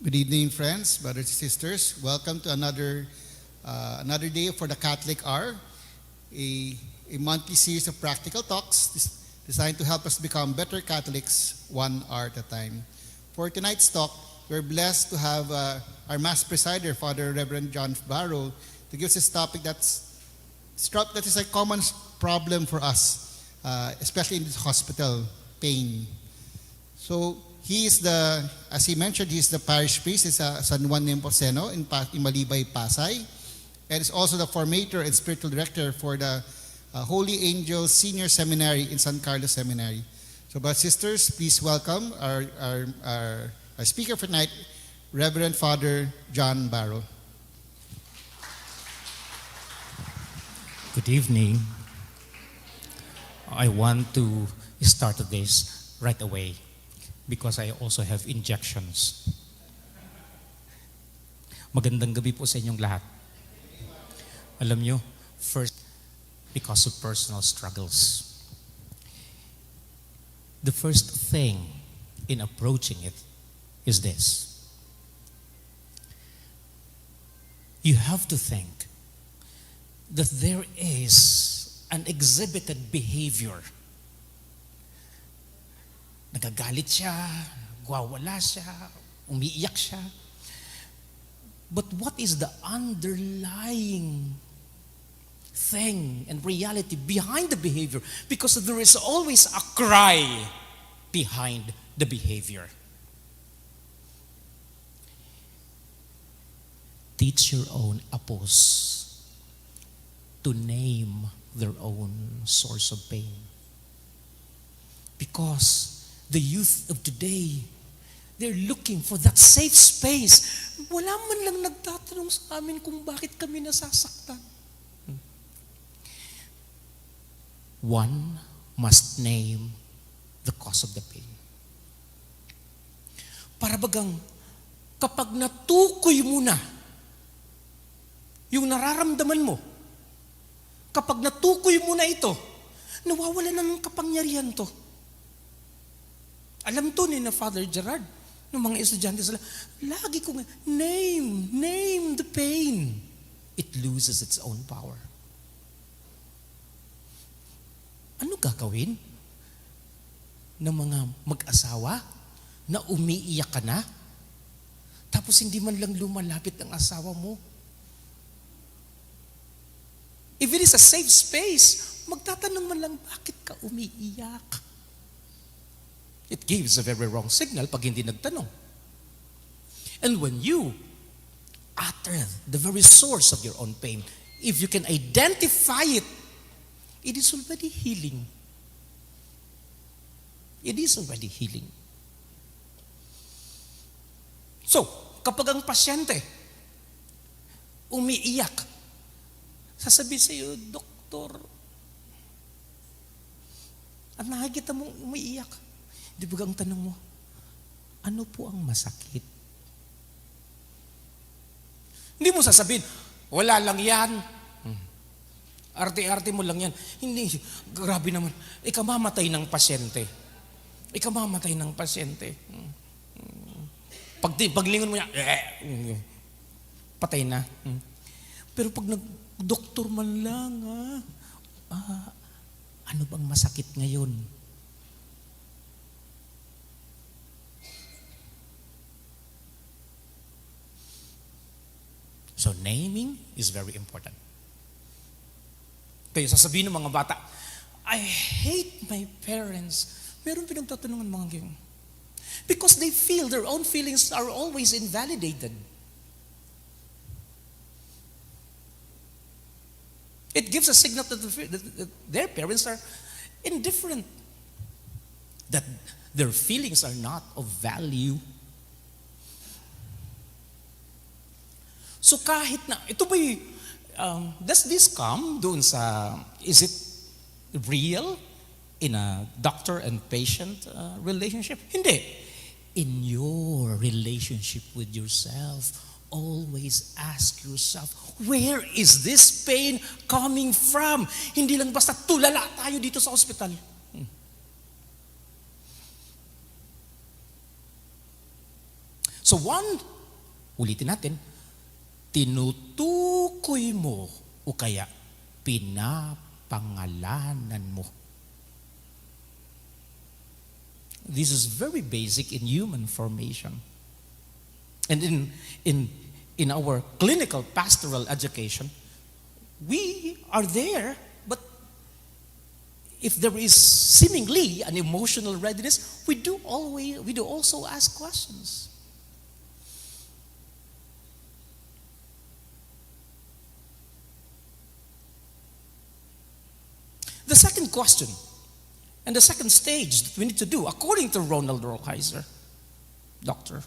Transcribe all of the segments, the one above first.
Good evening, friends, brothers and sisters. Welcome to another day for the Catholic Hour, a monthly series of practical talks designed to help us become better Catholics 1 hour at a time. For tonight's talk, we're blessed to have our Mass Presider, Father Reverend John Barrow, to give us this topic that is a common problem for us, especially in this hospital, pain. So, as he mentioned, he's the parish priest in San Juan Nepomuceno in Malibay, Pasay, and is also the formator and spiritual director for the Holy Angels Senior Seminary in San Carlos Seminary. So, brothers and sisters, please welcome our speaker for tonight, Reverend Father John Barrow. Good evening. I want to start this right away because I also have injections. Magandang gabi po sa inyong lahat. Alam nyo, first, because of personal struggles. The first thing in approaching it is this. You have to think that there is an exhibited behavior. Nagagalit siya, gwawala siya, umiiyak siya. But what is the underlying thing and reality behind the behavior? Because there is always a cry behind the behavior. Teach your own apos to name their own source of pain. Because the youth of today, they're looking for that safe space. Wala man lang nagtatanong sa amin kung bakit kami nasasaktan. One must name the cause of the pain. Para bagang kapag natukoy mo na yung nararamdaman mo, kapag natukoy mo na ito, nawawala na ng kapangyarihan to. Alam to ni na Father Gerard, ng mga estudyante sila, lagi ko name the pain. It loses its own power. Ano gagawin ng mga mag-asawa na umiiyak ka na, tapos hindi man lang lumalapit ang asawa mo? If it is a safe space, magtatanong man lang, bakit ka umiiyak? It gives a very wrong signal pag hindi nagtanong. And when you utter the very source of your own pain, if you can identify it, it is already healing. It is already healing. So, kapag ang pasyente umiiyak, sasabihin sa iyo, Doktor, at nakikita mong umiiyak, di ba ang tanong mo, ano po ang masakit? Hindi mo sasabihin, wala lang yan. Arte-arte mo lang yan. Hindi, grabe naman. Ikamamatay ng pasyente. Ikamamatay ng pasyente. Paglingon mo yan, patay na. Pero pag nag-doktor man lang, ano bang masakit ngayon? So naming is very important. Kaya sasabihin ng mga bata, I hate my parents. Meron pinagtatanungan mga ganyan. Because they feel their own feelings are always invalidated. It gives a signal that their parents are indifferent. That their feelings are not of value. So kahit na, ito ba'y, does this come doon sa, is it real in a doctor and patient relationship? Hindi. In your relationship with yourself, always ask yourself, where is this pain coming from? Hindi lang basta tulala tayo dito sa ospital. So one Ulitin natin, tinutukoy mo o kaya pinapangalanan mo. This is very basic in human formation. And in our clinical pastoral education, we are there, but if there is seemingly an emotional readiness, we do also ask questions. The second question and the second stage that we need to do, according to Ronald Rolheiser, doctor,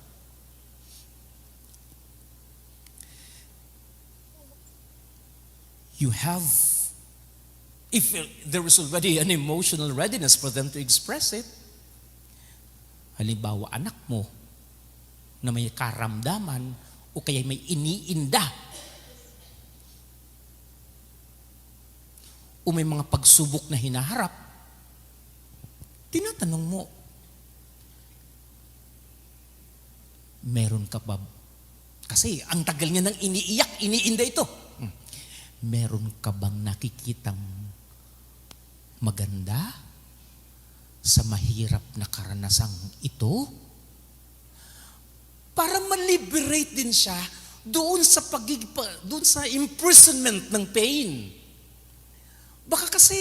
you have, if there is already an emotional readiness for them to express it, halimbawa anak mo na may karamdaman o kaya may iniinda o may mga pagsubok na hinaharap, tinatanong mo, meron ka ba? Kasi ang tagal niya nang iniiyak, iniinda ito. Meron ka bang nakikitang maganda sa mahirap na karanasang ito? Para ma-liberate din siya doon sa imprisonment ng pain. Baka kasi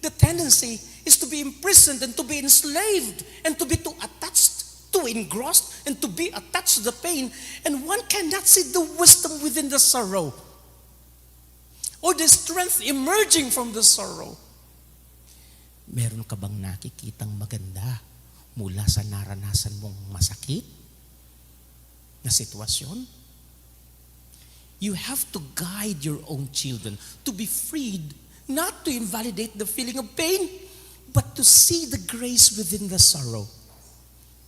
the tendency is to be imprisoned and to be enslaved and to be too attached, too engrossed, and to be attached to the pain, and one cannot see the wisdom within the sorrow or the strength emerging from the sorrow. Meron ka bang nakikitang maganda mula sa naranasan mong masakit na sitwasyon? You have to guide your own children to be freed, not to invalidate the feeling of pain, but to see the grace within the sorrow.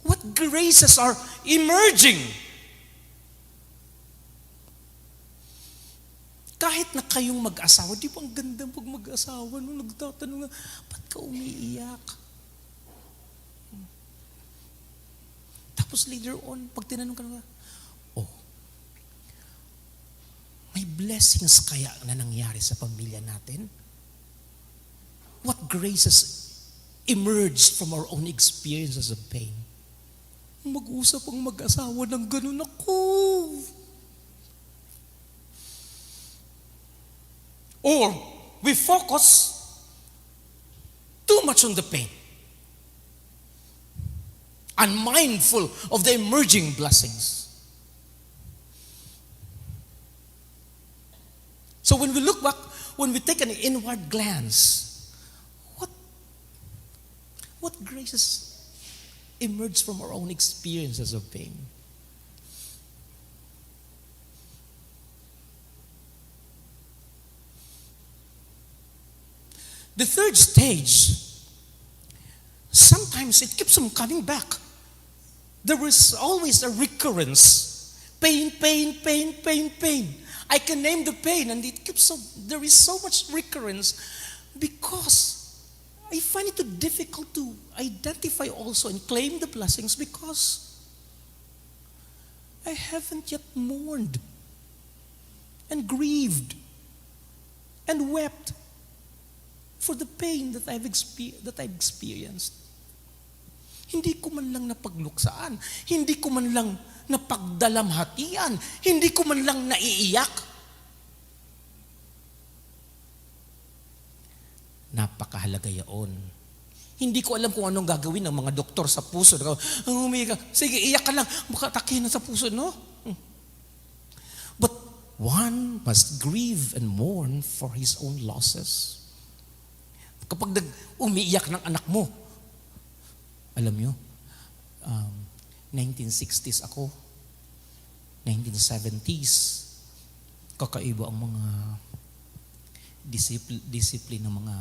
What graces are emerging? Kahit na kayong mag-asawa, di ba ang ganda pag mag-asawa nung nagtatanong na, ba't ka umiiyak? Tapos later on, pag tinanong ka na, oh, may blessings kaya na nangyari sa pamilya natin? What graces emerged from our own experiences of pain? Mag-usap ang mag-asawa ng ganun ako. Or we focus too much on the pain, unmindful of the emerging blessings. So when we look back, when we take an inward glance, what graces emerge from our own experiences of pain? The third stage, sometimes it keeps on coming back. There is always a recurrence. Pain, pain, pain, pain, pain. I can name the pain and it keeps on, there is so much recurrence because I find it too difficult to identify also and claim the blessings because I haven't yet mourned and grieved and wept for the pain that I've experienced. Hindi ko man lang napagluksaan, hindi ko man lang napagdalamhatian, hindi ko man lang naiiyak. Napakahalaga yaon. Hindi ko alam kung anong gagawin ng mga doktor sa puso. Ang umiiyak, sige, iyak ka lang, makatakin na sa puso, no? But one must grieve and mourn for his own losses. Kapag umiiyak ng anak mo, alam nyo, 1960s ako, 1970s, kakaiba ang mga disiplin ng mga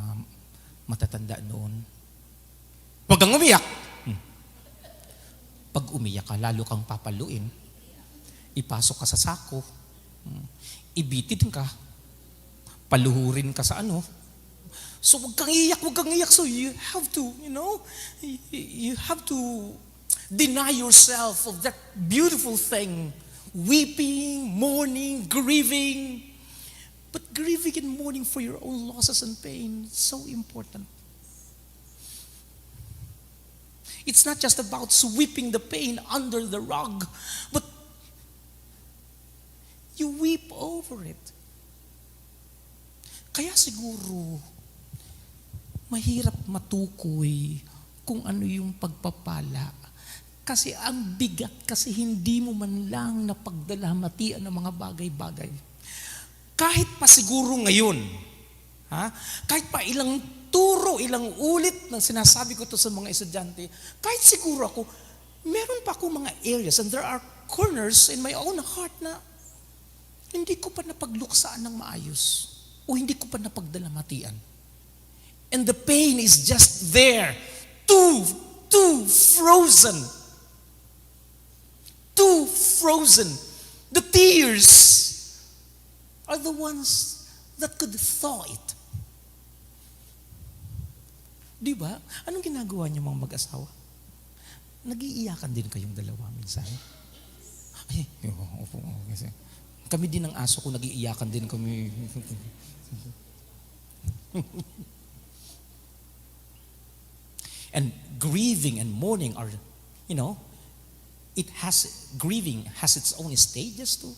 matatanda noon. Huwag kang umiyak. Pag umiyak ka, lalo kang papaluin. Ipasok ka sa sako. Ibitid ka. Paluhurin ka sa ano. So huwag kang iyak. So you have to, you have to deny yourself of that beautiful thing weeping, mourning, grieving. But grieving and mourning for your own losses and pain is so important. It's not just about sweeping the pain under the rug, but you weep over it. Kaya siguro, mahirap matukoy kung ano yung pagpapala. Kasi ang bigat, kasi hindi mo man lang napagdalamatian ng mga bagay-bagay. Kahit pa siguro ngayon, kahit pa ilang turo, ilang ulit na sinasabi ko to sa mga estudyante, kahit siguro ako, meron pa ako mga areas and there are corners in my own heart na hindi ko pa napagluksaan ng maayos o hindi ko pa napagdalamatian. And the pain is just there, too frozen. Too frozen. The tears are the ones that could thaw it. Di ba? Anong ginagawa niyo mga mag-asawa? Nag-iiyakan din kayong dalawa minsan. Ay, opo, kasi kami din ng aso ko, nag-iiyakan din kami. And grieving and mourning are, grieving has its own stages too.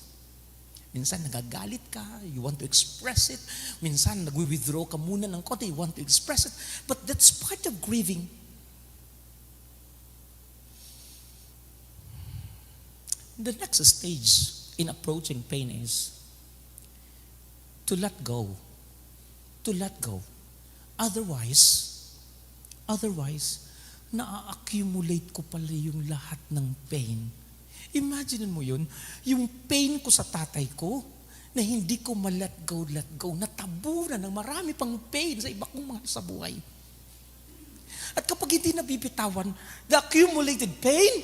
Minsan nagagalit ka, you want to express it. Minsan nagwi-withdraw ka muna ng konti, you want to express it. But that's part of grieving. The next stage in approaching pain is to let go. To let go. Otherwise, na-accumulate ko pala yung lahat ng pain. Imagine mo yun, yung pain ko sa tatay ko, na hindi ko ma-let go, natabunan ng marami pang pain sa iba kong mahal sa buhay. At kapag hindi nabibitawan, the accumulated pain,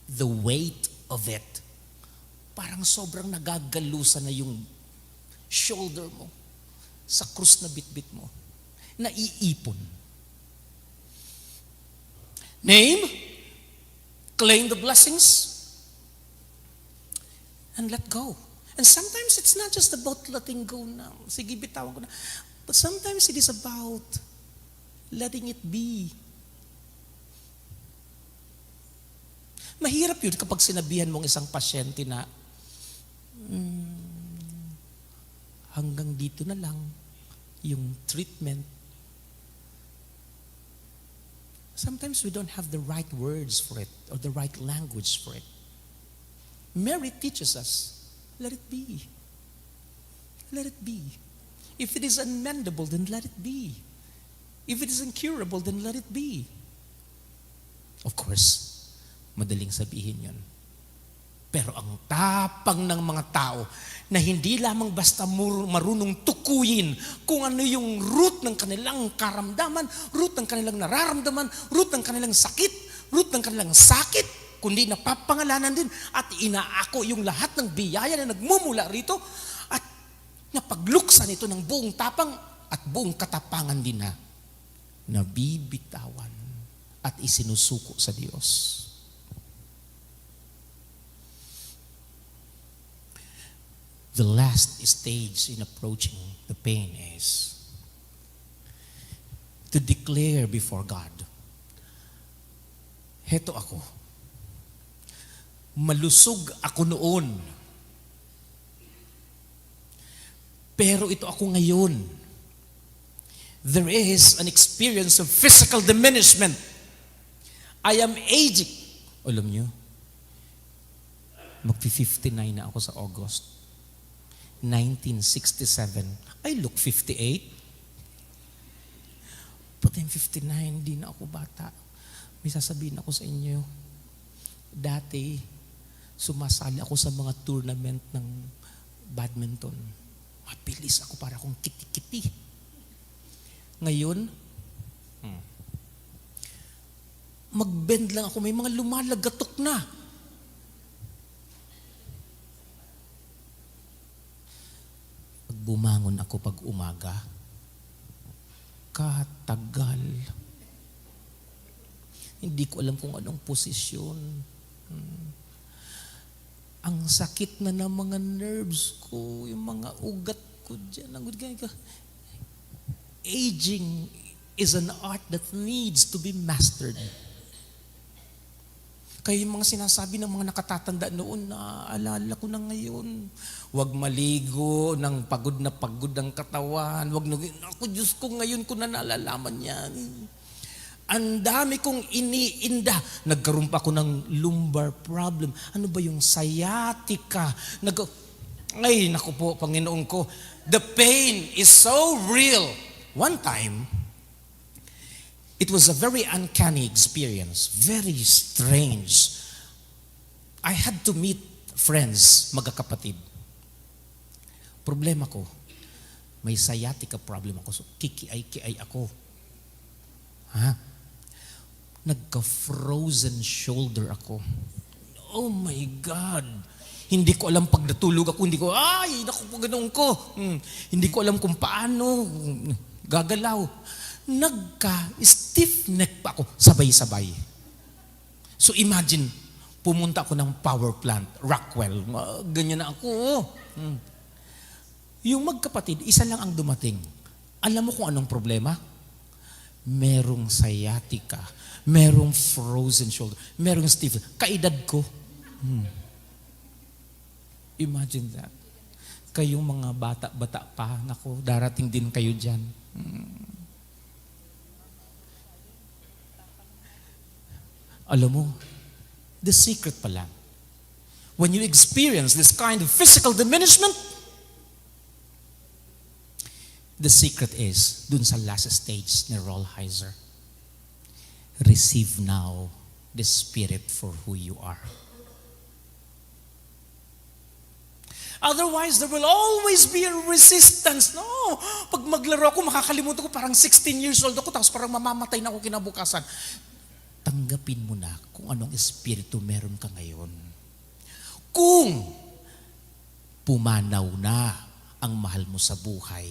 the weight of it, parang sobrang nagagalusan na yung shoulder mo sa krus na bitbit mo, naiipon. Name, claim the blessings, and let go. And sometimes it's not just about letting go na, sige bitawan ko na, but sometimes it is about letting it be. Mahirap yun kapag sinabihan mong isang pasyente na, hanggang dito na lang yung treatment. Sometimes we don't have the right words for it or the right language for it. Mary teaches us, let it be. Let it be. If it is unmendable, then let it be. If it is incurable, then let it be. Of course, madaling sabihin yun. Pero ang tapang ng mga tao na hindi lamang basta marunong tukuyin kung ano yung root ng kanilang karamdaman, root ng kanilang nararamdaman, root ng kanilang sakit, root ng kanilang sakit, kundi napapangalanan din at inaako yung lahat ng biyaya na nagmumula rito at napagluksan ito ng buong tapang at buong katapangan din na nabibitawan at isinusuko sa Diyos. The last stage in approaching the pain is to declare before God, heto ako. Malusog ako noon. Pero ito ako ngayon. There is an experience of physical diminishment. I am aging. Alam nyo, mag-59 na ako sa August. 1967. I look 58. But I'm 59, hindi na ako bata. May sasabihin ako sa inyo. Dati, sumasali ako sa mga tournament ng badminton. Mabilis ako para akong kiti-kiti. Ngayon, mag-bend lang ako. May mga lumalagatok na. Bumangon ako pag umaga, katagal. Hindi ko alam kung anong posisyon. Ang sakit na ng mga nerves ko, yung mga ugat ko dyan. Aging is an art that needs to be mastered. Kaya yung mga sinasabi ng mga nakatatanda noon, naaalala ko na ngayon. Huwag maligo ng pagod na pagod ang katawan. Ako Diyos ko, ngayon ko na nalalaman yan. Ang dami kong iniinda. Nagkaroon pa ako ng lumbar problem. Ano ba yung sciatica? Ay, naku po, Panginoon ko. The pain is so real. One time, it was a very uncanny experience, very strange. I had to meet friends, magkakapatid. Problema ko, may sciatica problem ako, so kikiay ako. Nagka-frozen shoulder ako. Oh my God! Hindi ko alam pag natulog ako, naku po, ganoon ko. Hindi ko alam kung paano gagalaw. Nagka-stiff neck pa ako, sabay-sabay. So imagine, pumunta ako ng power plant, Rockwell, ganyan na ako. Yung magkapatid, isa lang ang dumating. Alam mo kung anong problema? Merong sciatica, merong frozen shoulder, merong stiff, kaedad ko. Imagine that. Kayong mga bata-bata pa, naku, darating din kayo dyan. Alam mo, the secret pala, when you experience this kind of physical diminishment, the secret is, dun sa last stage ni Rolheiser, receive now the Spirit for who you are. Otherwise, there will always be a resistance. No, pag maglaro ako, makakalimutan ko, parang 16 years old ako, tapos parang mamamatay na ako kinabukasan. Tanggapin mo na kung anong espiritu meron ka ngayon. Kung pumanaw na ang mahal mo sa buhay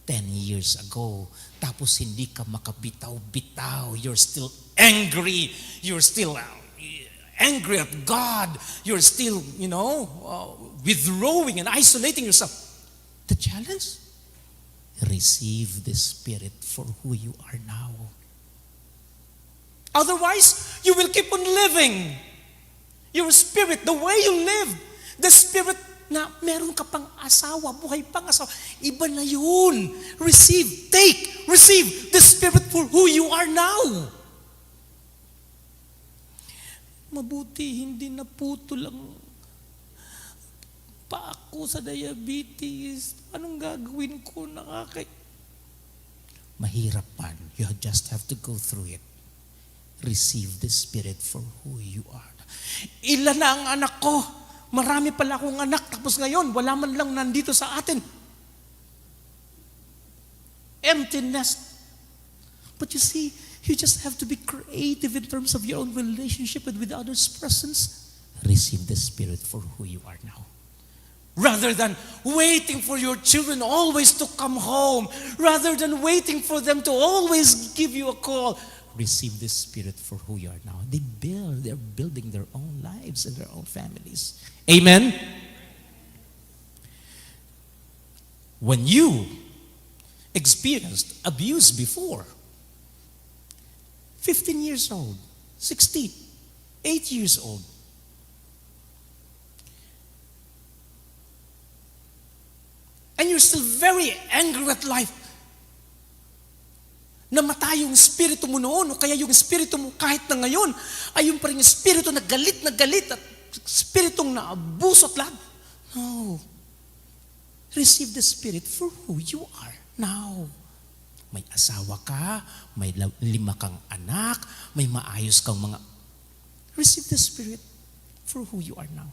10 years ago, tapos hindi ka makabitaw-bitaw, you're still angry, you're still angry at God, you're still, withdrawing and isolating yourself. The challenge? Receive the Spirit for who you are now. Otherwise, you will keep on living. Your spirit, the way you live, the spirit na meron ka pang asawa, buhay pang asawa, iba na yun. Receive the Spirit for who you are now. Mabuti, hindi naputol ang pa ako sa diabetes. Anong gagawin ko? Mahirap man. You just have to go through it. Receive the Spirit for who you are. Ilan na ang anak ko? Marami pala akong anak. Tapos ngayon, wala man lang nandito sa atin. Empty nest. But you see, you just have to be creative in terms of your own relationship with others' presence. Receive the Spirit for who you are now. Rather than waiting for your children always to come home, rather than waiting for them to always give you a call, receive the Spirit for who you are now. They're building their own lives and their own families. Amen? When you experienced abuse before, 15 years old, 16, 8 years old, and you're still very angry at life, namatay yung spirito mo noon, o kaya yung spirito mo kahit na ngayon, ay yung pa rin yung spirito na galit at spiritong naabuso at lahat. No. Receive the Spirit for who you are now. May asawa ka, may 5 kang anak, may maayos kang mga... Receive the Spirit for who you are now.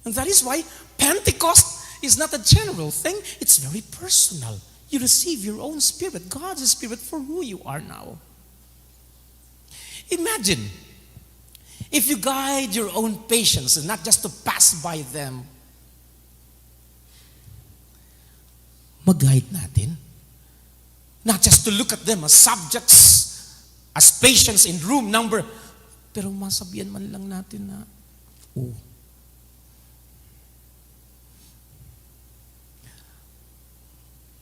And that is why Pentecost is not a general thing, it's very personal. You receive your own spirit, God's Spirit for who you are now. Imagine, if you guide your own patients and not just to pass by them, mag-guide natin. Not just to look at them as subjects as patients in room number. Pero masabihan man lang natin na, oh,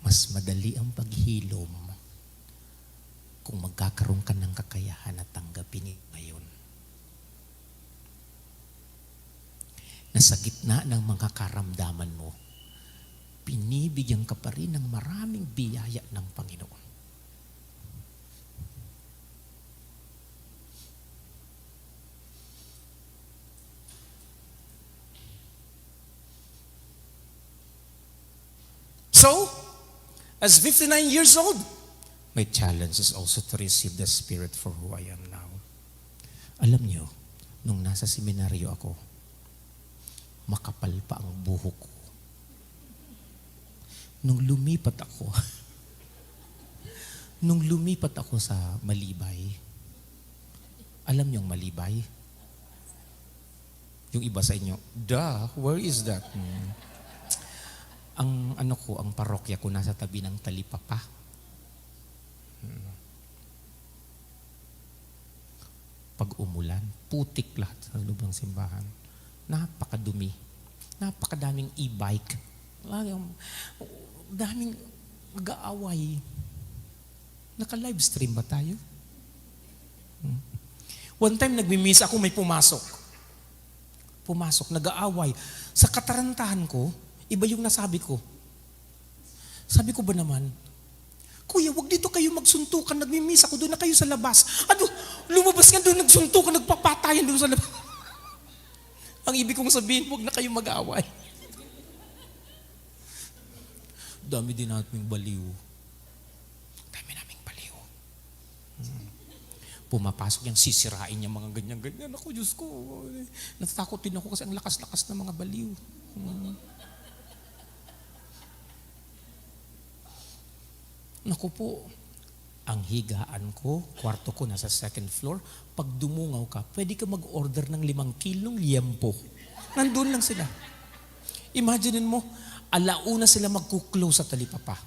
mas madali ang paghilom kung magkakaroon ka ng kakayahan na tanggapin ngayon. Na sa gitna ng mga karamdaman mo, pinibigyan ka pa rin ng maraming biyaya ng Panginoon. So, as 59 years old, my challenge is also to receive the Spirit for who I am now. Alam niyo, nung nasa seminaryo ako, makapal pa ang buhok ko. Nung lumipat ako sa Malibay, alam niyo ang Malibay? Yung iba sa inyo, where is that? Ang parokya ko nasa tabi ng Talipapa. Pag umulan, putik lahat sa loob ng simbahan. Napakadumi. Napakadaming e-bike. Daming mag-aaway. Naka-livestream ba tayo? One time nagmimisa ako, may pumasok, nag-aaway. Sa katarantahan ko, iba yung nasabi ko. Sabi ko ba naman, Kuya, wag dito kayo magsuntukan, nagmimisa ko, doon na kayo sa labas. Lumabas nga doon, nagsuntukan, nagpapatayan doon sa labas. Ang ibig kong sabihin, wag na kayo mag-away. Dami din natin baliw. Pumapasok yan, sisirain niya mga ganyan-ganyan. Ako, Diyos ko, natatakot din ako kasi ang lakas-lakas ng mga baliw. Naku po, ang higaan ko, kwarto ko nasa second floor, pag dumungaw ka, pwede ka mag-order ng 5 kilong liempo. Nandun lang sila. Imaginin mo, alauna sila magkuklose sa Talipapa.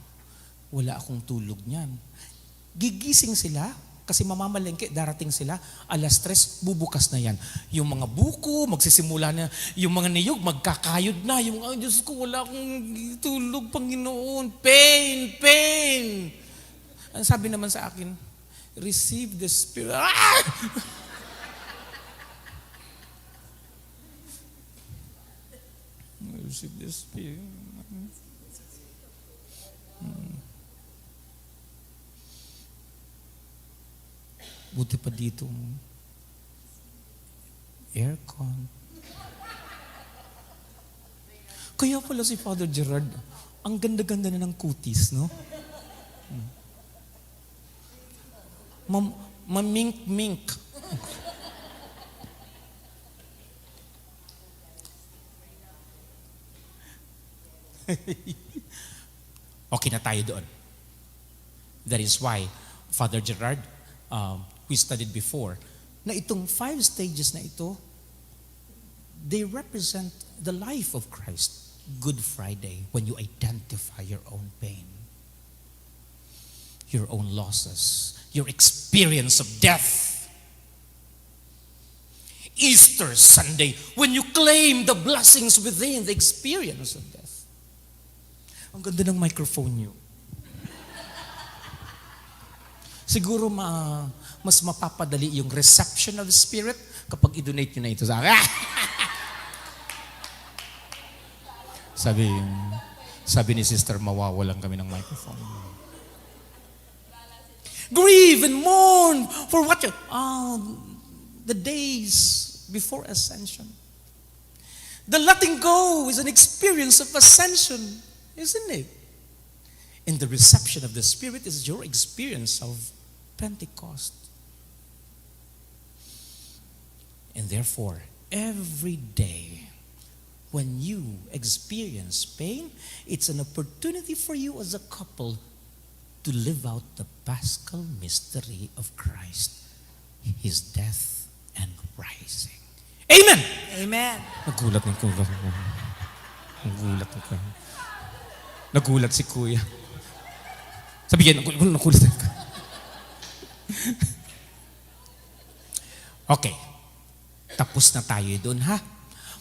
Wala akong tulog niyan. Gigising sila, kasi mamamalengke, darating sila, 3:00, bubukas na yan. Yung mga buko, magsisimula na, yung mga niyog, magkakayod na. Yung mga, Diyos ko, wala akong tulog, Panginoon. Pain. Ang sabi naman sa akin, receive the Spirit. Receive the Spirit. Buti pa dito. Aircon. Kaya pala si Father Gerard, ang ganda-ganda na ng kutis, no? Mamink-mink. Okay na tayo doon. That is why Father Gerard, we studied before, na itong 5 stages na ito, they represent the life of Christ. Good Friday, when you identify your own pain, your own losses, your experience of death. Easter Sunday, when you claim the blessings within the experience of death. Ang ganda ng microphone niyo. Siguro mas mapapadali yung reception of the Spirit kapag i-donate nyo na ito sa akin. Sabi ni Sister, mawawalan kami ng microphone. Grieve and mourn for what the days before ascension. The letting go is an experience of ascension, isn't it? And the reception of the Spirit is your experience of Pentecost. And therefore, every day when you experience pain, it's an opportunity for you as a couple to live out the Paschal mystery of Christ, His death and rising. Amen! Amen. Nagulat si Kuya. Sabihin, nagulat. Okay, tapos na tayo doon ha.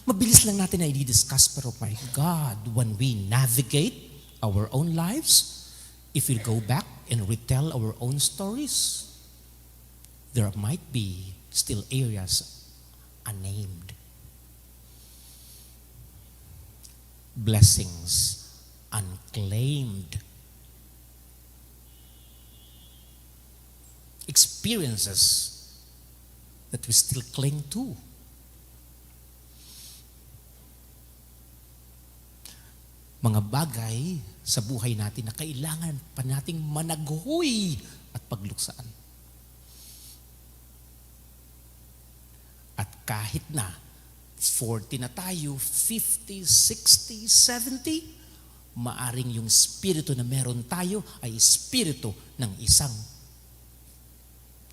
Mabilis lang natin na i-discuss, pero my God, when we navigate our own lives, if we go back and retell our own stories, there might be still areas unnamed. Blessings unclaimed. Experiences that we still cling to. Mga bagay sa buhay natin na kailangan pa nating managuhoy at pagluksaan. At kahit na 40 na tayo, 50, 60, 70, maaring yung spirito na meron tayo ay spirito ng isang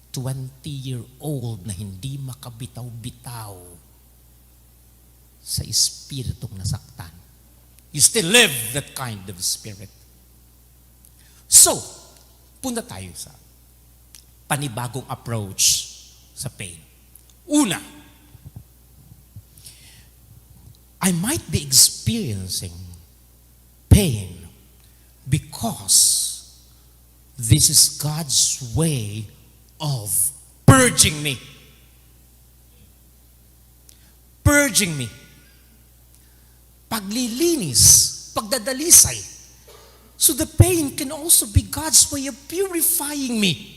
20-year-old na hindi makabitaw-bitaw sa espiritong nasaktan. You still live that kind of spirit. So, punta tayo sa panibagong approach sa pain. Una, I might be experiencing pain because this is God's way of purging me. Purging me. Paglilinis, pagdadalisay. So the pain can also be God's way of purifying me.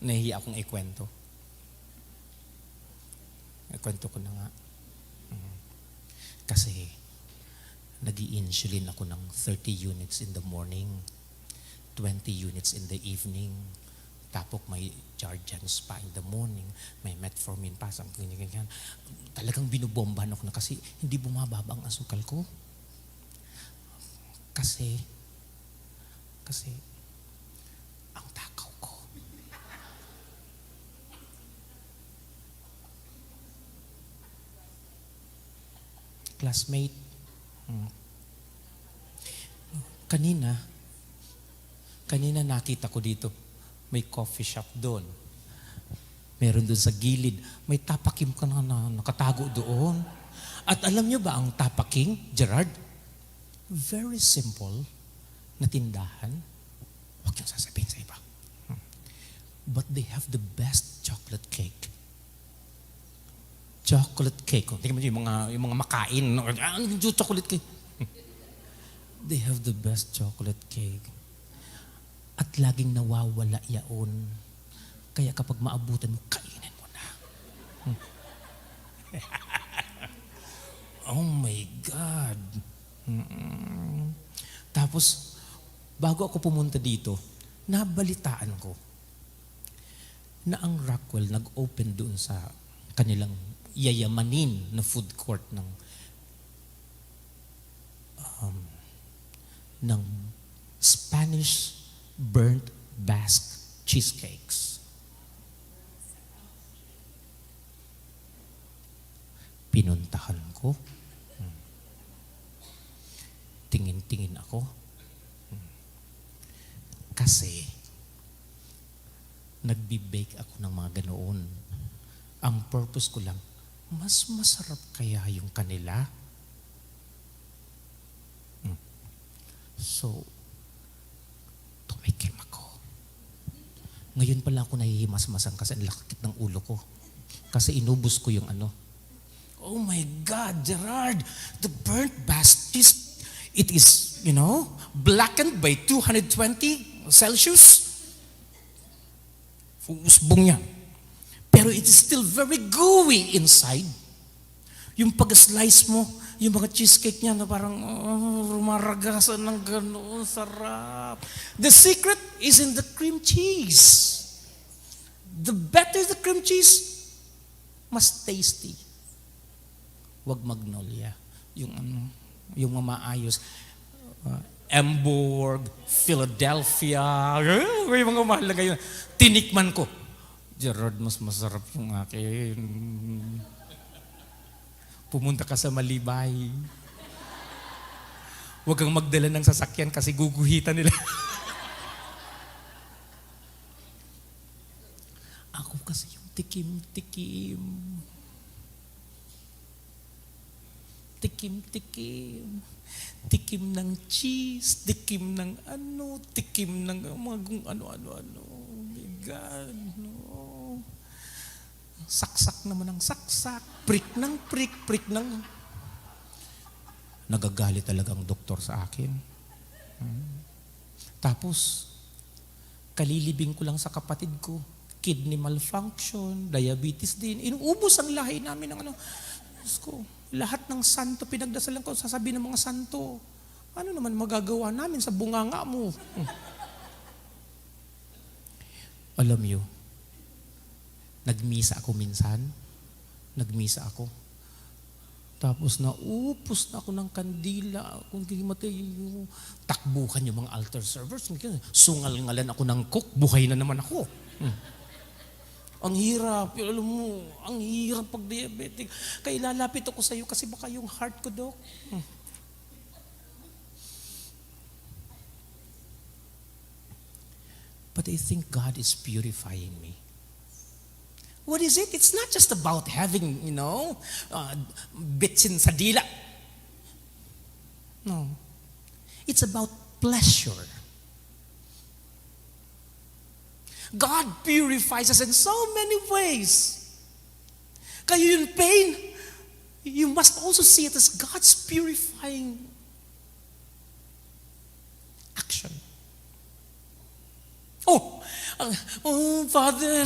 Nahihiya akong ikwento. Ikwento ko na nga. Kasi nag-i-insulin ako ng 30 units in the morning, 20 units in the evening, tapos may Jardiance pa in the morning, may metformin pa, ganyan. Talagang binubombahan ako na kasi hindi bumababa ang asukal ko. Kasi, ang takaw ko. Classmate, kanina nakita ko dito, may coffee shop doon. Meron doon sa gilid. May tapaking ka na nakatago doon. At alam niyo ba ang tapaking, Gerard? Very simple na tindahan. Huwag niyong sasabihin sa iba. But they have the best chocolate cake. Chocolate cake. Tingnan mo yung mga makain. Ano yung chocolate cake? They have the best chocolate cake. At laging nawawala yaon. Kaya kapag maabutan mo, kainin mo na. Oh my God. Tapos, bago ako pumunta dito, nabalitaan ko na ang Rockwell nag-open doon sa kanilang yayamanin na food court ng Spanish burnt Basque cheesecakes. Pinuntahan ko. Tingin-tingin ako. Kasi nagbi-bake ako ng mga ganoon. Ang purpose ko lang, mas masarap kaya yung kanila? So, tumikim ako. Ngayon pala ako nahihimas-masang kasi ang lakit ng ulo ko. Kasi inubos ko yung ano. Oh my God, Gerard, the burnt Basque cheese, it is, blackened by 220 Celsius. Usbong yan. Pero it is still very gooey inside. Yung pag-slice mo, yung mga cheesecake niya na parang rumaragasan ng gano'n, sarap. The secret is in the cream cheese. The better the cream cheese, mas tasty. Wag Magnolia. Yung maayos. Emborg, Philadelphia, may mga mahalaga yun. Tinikman ko. Gerard, mas masarap yung akin. Pumunta ka sa Malibay. Huwag kang magdala ng sasakyan kasi guguhitan nila. Ako kasi yung tikim-tikim. Tikim-tikim. Tikim ng cheese, tikim ng ano, tikim ng mga kung ano-ano-ano. Oh my God, no. Saksak naman ng saksak, prick ng prick, prick ng... Nagagalit talaga ang doktor sa akin. Tapos, kalilibing ko lang sa kapatid ko. Kidney malfunction, diabetes din. Inuubos ang lahi namin ng ano. Diyos ko, lahat ng santo, pinagdasalan ko, sasabihin ng mga santo, ano naman magagawa namin sa bunganga mo? Alam niyo, nagmisa ako minsan. Nagmisa ako. Tapos naupos na ako ng kandila. Kung kimatay yung takbuhan yung mga altar servers. Sungal-ngalan ako ng cook. Buhay na naman ako. Ang hirap. Alam mo, ang hirap pag diabetic. Kaya lalapit ako sa iyo kasi baka yung heart ko, Dok. But I think God is purifying me. What is it? It's not just about having, bits in sa dila. No. It's about pleasure. God purifies us in so many ways. Kaya yung pain, you must also see it as God's purifying action. Father,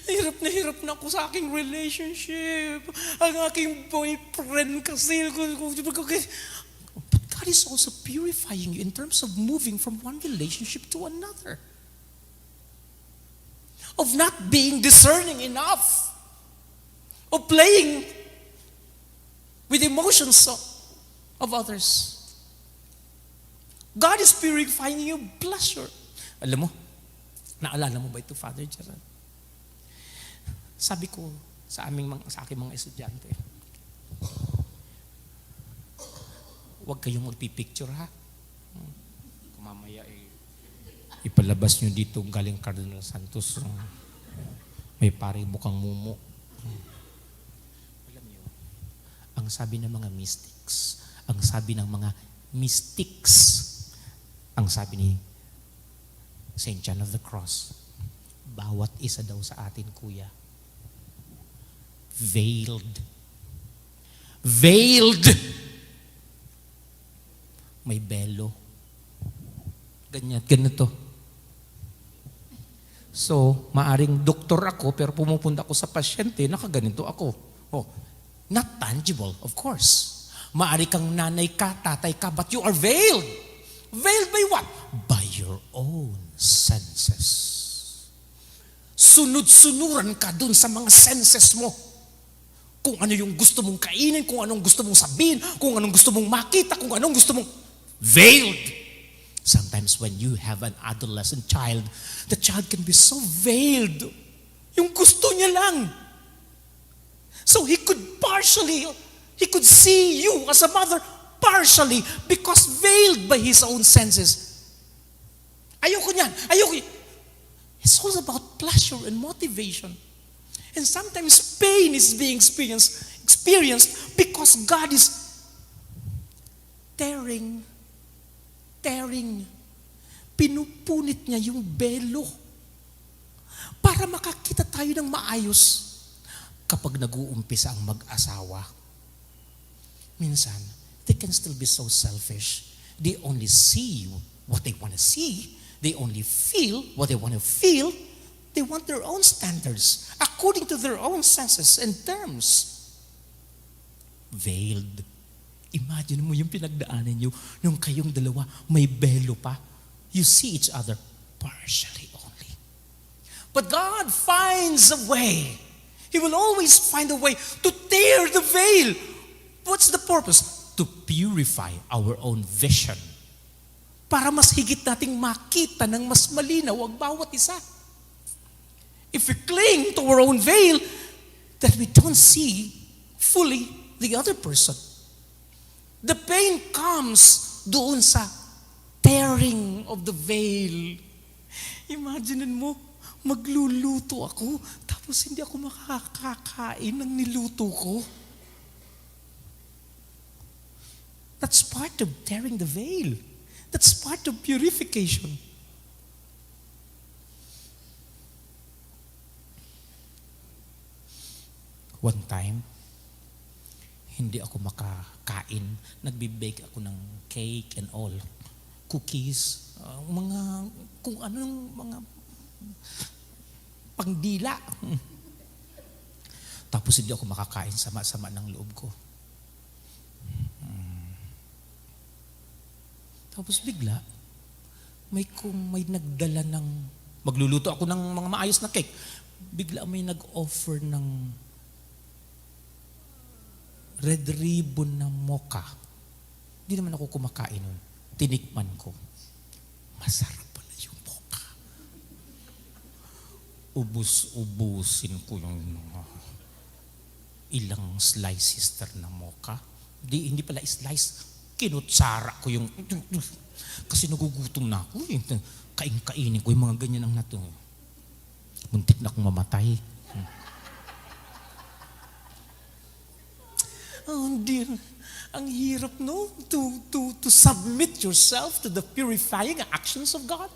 hirap na ako sa aking relationship. Ang aking boyfriend kasi. But God is also purifying you in terms of moving from one relationship to another. Of not being discerning enough. Of playing with emotions of others. God is purifying your pleasure. Alam mo, naalala mo ba ito, Father Gerald? Sabi ko sa aking mga estudyante, huwag kayong magpipicture, ha? Kung mamaya ipalabas nyo dito galing Cardinal Santos, may pare bukang mumo. Alam nyo, ang sabi ng mga mystics, ang sabi ni St. John of the Cross, bawat isa daw sa atin, kuya, veiled. May belo. Ganito. So, maaring doktor ako, pero pumupunta ako sa pasyente, nakaganito ako. Not tangible, of course. Maari kang nanay ka, tatay ka, but you are veiled. Veiled by what? By your own senses. Sunod-sunuran ka dun sa mga senses mo. Kung ano yung gusto mong kainin, kung anong gusto mong sabihin, kung anong gusto mong makita, kung anong gusto mong... Veiled. Sometimes when you have an adolescent child, the child can be so veiled. Yung gusto niya lang. So he could see you as a mother partially because veiled by his own senses. Ayoko niyan. It's all about pleasure and motivation. And sometimes pain is being experienced because God is tearing. Pinupunit niya yung belo para makakita tayo ng maayos kapag nag-uumpisa ang mag-asawa. Minsan, they can still be so selfish. They only see what they want to see. They only feel what they want to feel. They want their own standards according to their own senses and terms. Veiled. Imagine mo yung pinagdaanan nyo, yung kayong dalawa, may belo pa. You see each other partially only. But God finds a way. He will always find a way to tear the veil. What's the purpose? To purify our own vision. Para mas higit nating makita ng mas malinaw ang bawat isa. If we cling to our own veil, that we don't see fully the other person. The pain comes doon sa tearing of the veil. Imaginein mo, magluluto ako, tapos hindi ako makakakain ng niluto ko. That's part of tearing the veil. That's part of purification. One time, hindi ako makakain. Nagbe-bake ako ng cake and all. Cookies, mga, kung anong mga pangdila. Tapos hindi ako makakain, sama-sama ng loob ko. Tapos bigla, may nagdala ng, magluluto ako ng mga maayos na cake. Bigla may nag-offer ng red ribbon na mocha. Hindi naman ako kumakain nun. Tinikman ko. Masarap pala yung mocha. Ubus-ubusin ko yung ilang slices na mocha. Hindi pala slice. Kinutsara ko yung, kasi nagugutom na ako. Kain-kainin ko yung mga ganyan ang nato. Muntik na akong mamatay. Oh dear, ang hirap no, to submit yourself to the purifying actions of God.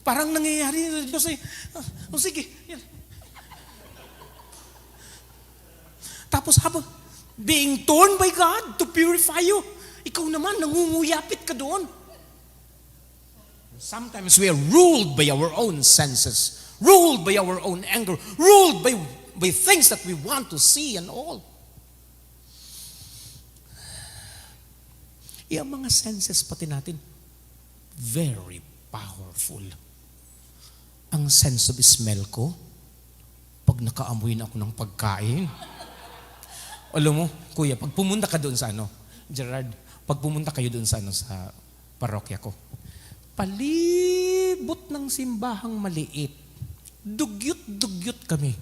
Parang nangyayari, Diyos ay, sige. Yan. Tapos habang being torn by God to purify you, ikaw naman, nangunguyapit ka doon. Sometimes we are ruled by our own senses, ruled by our own anger, ruled by things that we want to see and all. Yung mga senses pati natin, very powerful. Ang sense of smell ko, pag nakaamoy na ako ng pagkain, alam mo, kuya, pag pumunta ka doon sa Gerard, pag pumunta kayo doon sa sa parokya ko, palibot ng simbahang maliit, dugyot-dugyot kami.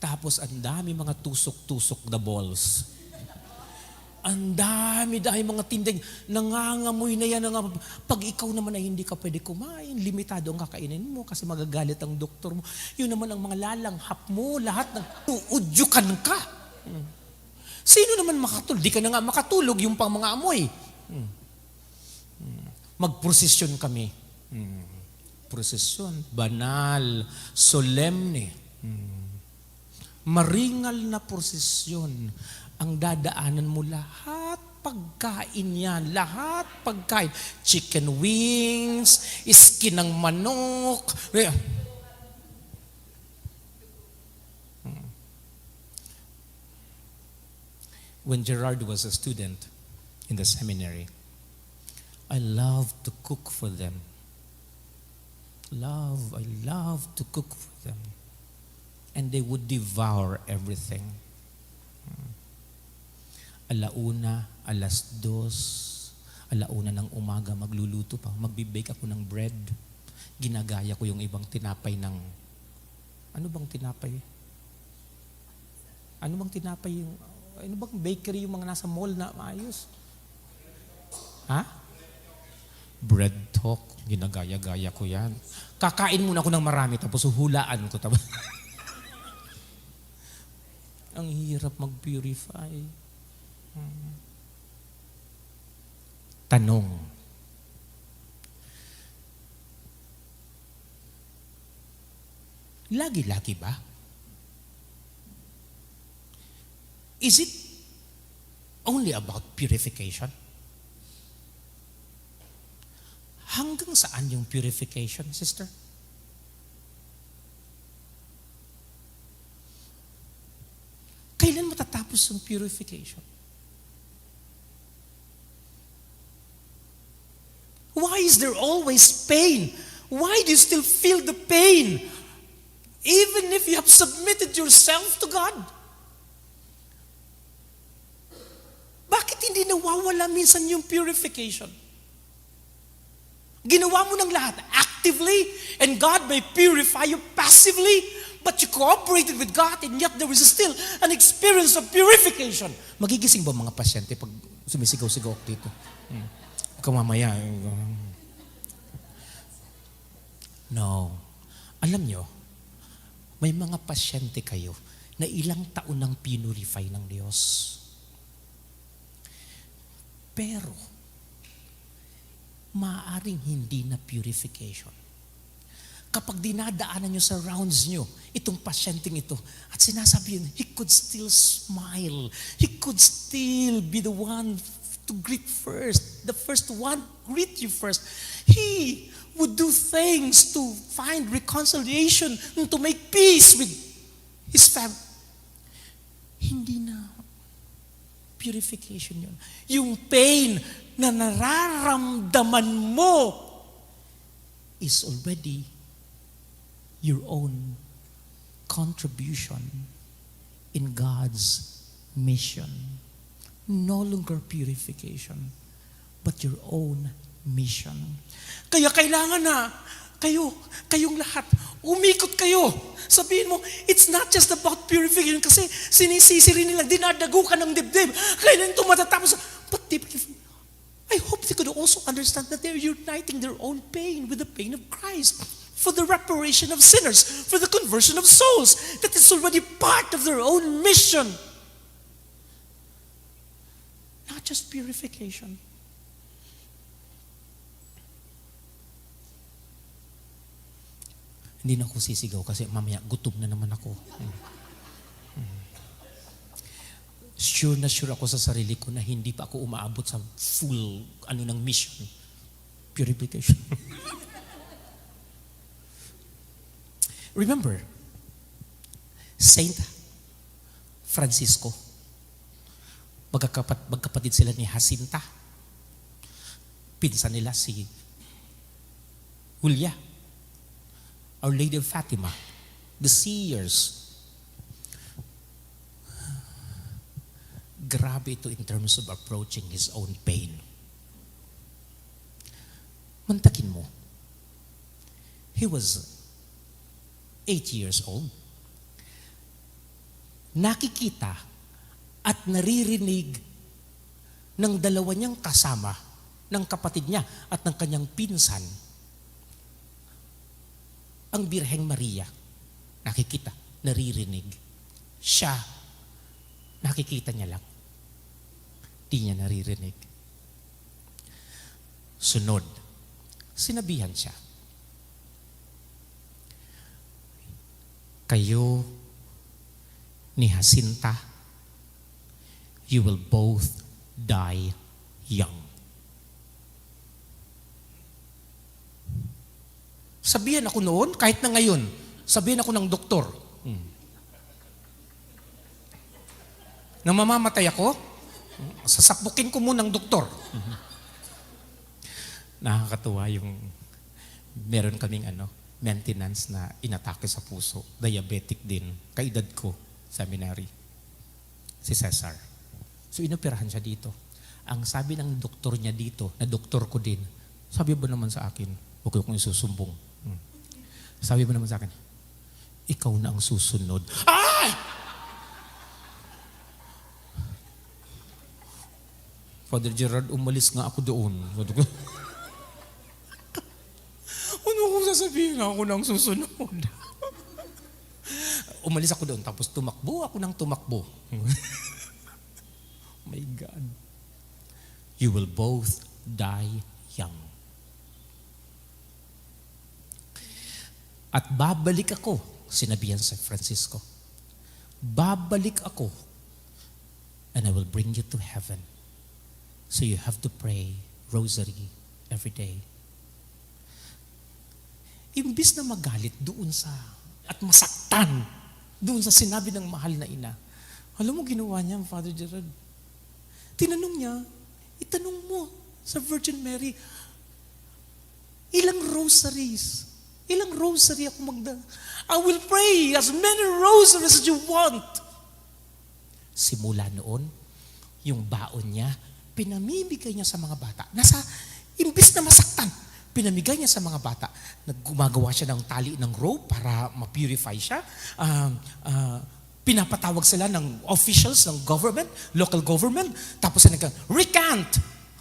Tapos ang dami mga tusok-tusok na balls. Ang dami mga tinding, nangangamoy na yan. Pag ikaw naman ay hindi ka pwede kumain, limitado ang kakainin mo kasi magagalit ang doktor mo. Yun naman ang mga lalanghap mo, lahat ng uudyukan ka. Sino naman makatulog? Di ka na nga makatulog yung pang mga amoy. Magprosesyon kami. Prosesyon, banal, solemne. Maringal na prosesyon. Ang dadaanan mo lahat pagkain yan. Lahat pagkain. Chicken wings, skin ng manok. When Gerard was a student in the seminary, I loved to cook for them. I loved to cook for them. And they would devour everything. Alauna, 2:00, alauna ng umaga, magluluto pa. Magbibake ako ng bread. Ginagaya ko yung ibang tinapay ng, ano bang tinapay? Ano bang bakery yung mga nasa mall na maayos? Ha? Bread talk. Ginagaya-gaya ko yan. Kakain muna ako ng marami tapos huhulaan ko. Ang hirap mag-purify. Tanong. Lagi-lagi ba? Is it only about purification? Hanggang saan yung purification, sister? Kailan matatapos ang purification? Why is there always pain? Why do you still feel the pain? Even if you have submitted yourself to God? Bakit hindi nawawala minsan yung purification? Ginawa mo ng lahat actively and God may purify you passively, but you cooperated with God and yet there is still an experience of purification. Magigising ba mga pasyente pag sumisigaw-sigaw dito? Ikaw mamaya. No. Alam nyo, may mga pasyente kayo na ilang taon nang pinurify ng Diyos. Pero, maaaring hindi na purification. Kapag dinadaanan nyo sa rounds nyo, itong pasyenteng ito, at sinasabi yun, he could still smile. He could still be the one to greet first. The first one, greet you first. He would do things to find reconciliation and to make peace with his family. Hindi na purification yun. Yung pain na nararamdaman mo is already your own contribution in God's mission. No longer purification, but your own mission. Kaya kailangan na kayong lahat, umikot kayo. Sabihin mo, it's not just about purification kasi sinisisi rin nila, dinadago ka ng dibdib. Kailan ito matatapos? But I hope they could also understand that they're uniting their own pain with the pain of Christ for the reparation of sinners, for the conversion of souls. That is already part of their own mission. Not just purification. Hindi na ako sisigaw kasi mamaya gutom na naman ako. Sure na sure ako sa sarili ko na hindi pa ako umaabot sa full ng mission. Purification. Remember, Saint Francisco, magkapatid sila ni Jacinta. Pinsan nila si Julia, Our Lady of Fatima, the seers. Grabe ito in terms of approaching his own pain. Mantakin mo, he was 8 years old. Nakikita at naririnig ng dalawa niyang kasama, ng kapatid niya at ng kanyang pinsan, ang Birheng Maria. Nakikita, naririnig. Siya, nakikita niya lang. Di niya naririnig. Sunod, sinabihan siya, kayo ni Jacinta, you will both die young. Sabihan ako noon, kahit na ngayon, sabihan ako ng doktor. Nang mamamatay ako, sasakbukin ko muna ng doktor. Nakakatuwa yung meron kaming maintenance na inatake sa puso. Diabetic din. Kaedad ko, seminary. Si Cesar. So inoperahan siya dito. Ang sabi ng doktor niya dito, na doktor ko din, sabi ba naman sa akin, huwag kong isusumbong. Sabi ba naman sa akin, ikaw na ang susunod. Ay! Father Gerard, umalis nga ako doon. Ano kung sasabihin ako ng susunod? Umalis ako doon, tapos tumakbo ako ng tumakbo. My God. You will both die young. At babalik ako, sinabihan sa Francisco. Babalik ako, and I will bring you to heaven. So you have to pray rosary every day. Imbis na magalit doon sa, at masaktan doon sa sinabi ng mahal na ina, alam mo ginawa niya, Father Gerard? Tinanong niya, itanong mo sa Virgin Mary, ilang rosaries ako I will pray as many rosaries as you want. Simula noon, yung baon niya, pinamimigay niya sa mga bata. Imbis na masaktan, Pinamigay niya sa mga bata. Naggumagawa siya ng tali ng rope para ma-purify siya. Pinapatawag sila ng officials ng government, local government. Tapos recant!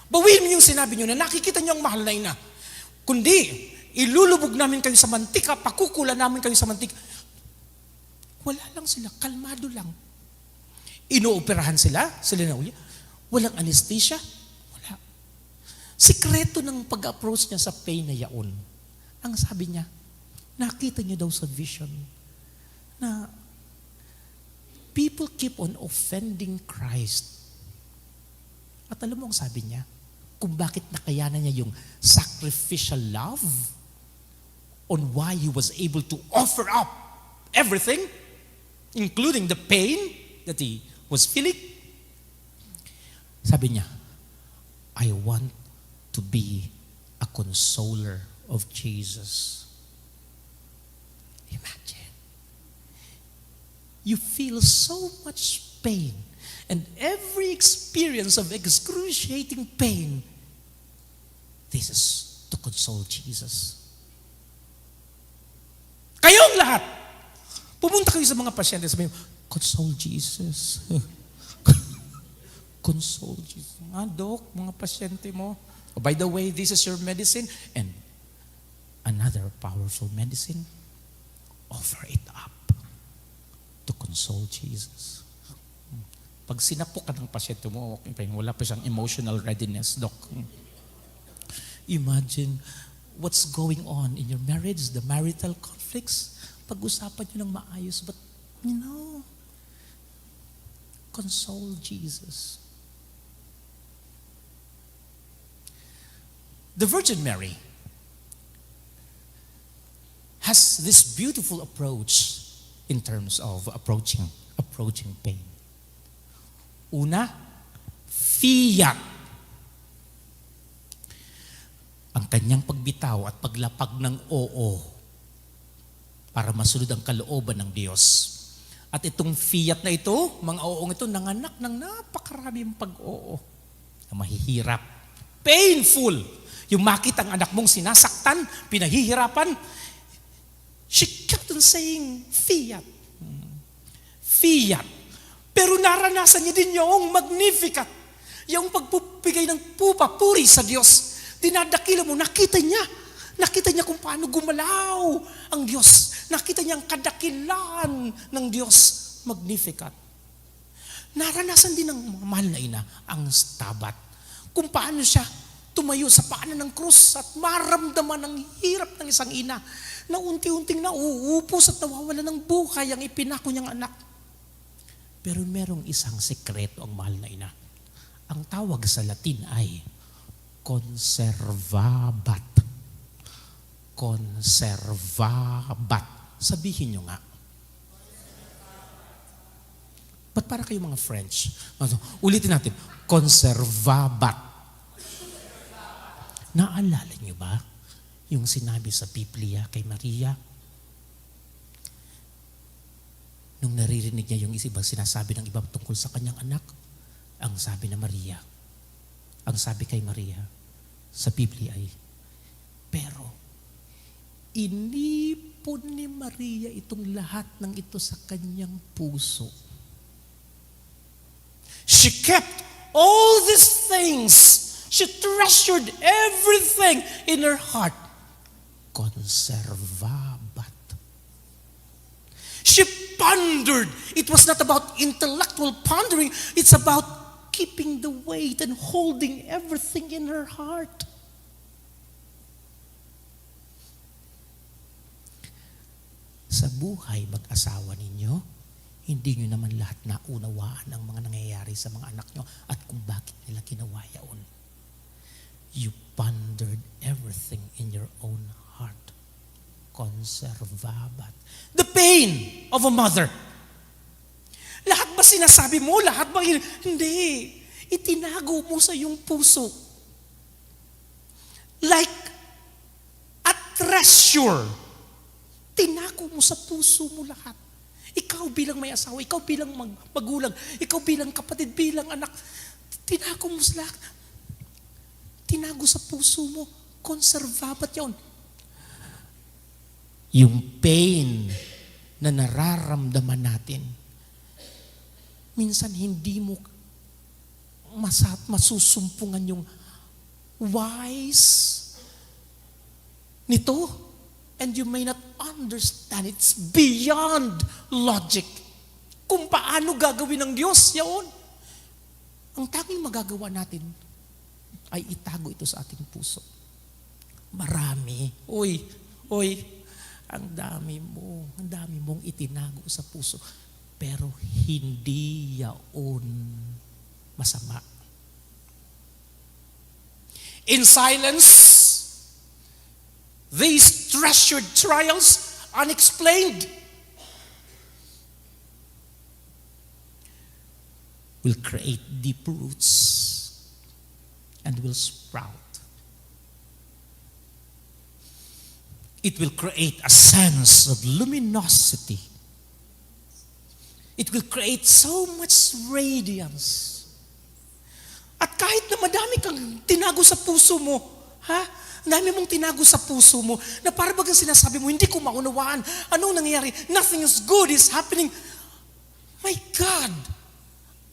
Bawiin mo yung sinabi niyo na nakikita niyo ang mahal na ina. Kundi, ilulubog namin kayo sa mantika, pakukulan namin kayo sa mantika. Wala lang sila, kalmado lang. Inooperahan sila na uli. Walang anesthesia. Wala. Sikreto ng pag-approach niya sa pain na yaon. Ang sabi niya, nakita niya daw sa vision na people keep on offending Christ. At alam mo ang sabi niya, kung bakit nakayanan niya yung sacrificial love on why he was able to offer up everything, including the pain that he was feeling. Sabi niya, I want to be a consoler of Jesus. Imagine. You feel so much pain, and every experience of excruciating pain, this is to console Jesus. Kayong lahat, pumunta kayo sa mga pasyente, sabihin, console Jesus. Console Jesus. Dok, mga pasyente mo. Oh, by the way, this is your medicine. And another powerful medicine, offer it up to console Jesus. Pag sinapok ka ng pasyente mo, wala pa siyang emotional readiness, Dok. Imagine what's going on in your marriage, the marital conflicts. Pag-usapan nyo ng maayos, but console Jesus. The Virgin Mary has this beautiful approach in terms of approaching pain. Una, fiat. Ang kanyang pagbitaw at paglapag ng oo para masunod ang kalooban ng Diyos. At itong fiat na ito, mga oong ito, nanganak ng napakaraming pag-oo. Mahihirap. Painful. Yung makita ang anak mong sinasaktan, pinahihirapan. She kept on saying, fiat. Fiat. Pero naranasan niya din yung Magnificat. Yung pagpupigay ng papuri sa Diyos. Dinadakila mo, nakita niya kung paano gumalaw ang Diyos. Nakita niya ang kadakilan ng Diyos. Magnificat. Naranasan din ng mahal na ina ang stabat. Kung paano siya tumayo sa paanan ng krus at maramdaman ang hirap ng isang ina na unti-unting nauupos at nawawala ng buhay ang ipinako niyang anak. Pero merong isang sekreto ang mahal na ina. Ang tawag sa Latin ay conservabat. Conservabat. Sabihin nyo nga. Ba't para kayo mga French? Ulitin natin. Conservabat. Naalala nyo ba yung sinabi sa Biblia kay Maria? Nung naririnig niya yung ibang sinasabi ng iba tungkol sa kanyang anak, ang sabi kay Maria sa Biblia ay, pero inipon ni Maria itong lahat ng ito sa kanyang puso. She kept all these things. She treasured everything in her heart. Conservabat. She pondered. It was not about intellectual pondering. It's about keeping the weight and holding everything in her heart. Sa buhay mag-asawa ninyo, hindi nyo naman lahat naunawaan ang mga nangyayari sa mga anak nyo at kung bakit nila ginawa yaon. You pondered everything in your own heart. Conservabat. The pain of a mother. Lahat ba sinasabi mo? Lahat ba? Hindi. Itinago mo sa iyong puso. Like a treasure. Tinago mo sa puso mo lahat. Ikaw bilang may asawa, ikaw bilang magulang, ikaw bilang kapatid, bilang anak, tinago mo sa lahat. Tinago sa puso mo. Conservabat yun. Yung pain na nararamdaman natin, minsan hindi mo masusumpungan yung whys nito. And you may not understand. It's beyond logic. Kung paano gagawin ng Diyos yaon. Ang tanging magagawa natin ay itago ito sa ating puso. Marami. Oy, ang dami mong itinago sa puso. Pero hindi yaon masama. In silence, these treasured trials, unexplained, will create deep roots and will sprout. It will create a sense of luminosity. It will create so much radiance. At kahit na madami kang tinago sa puso mo, ang dami mong tinago sa puso mo, na para bagang sinasabi mo, hindi ko maunawaan. Anong nangyayari? Nothing is good is happening. My God!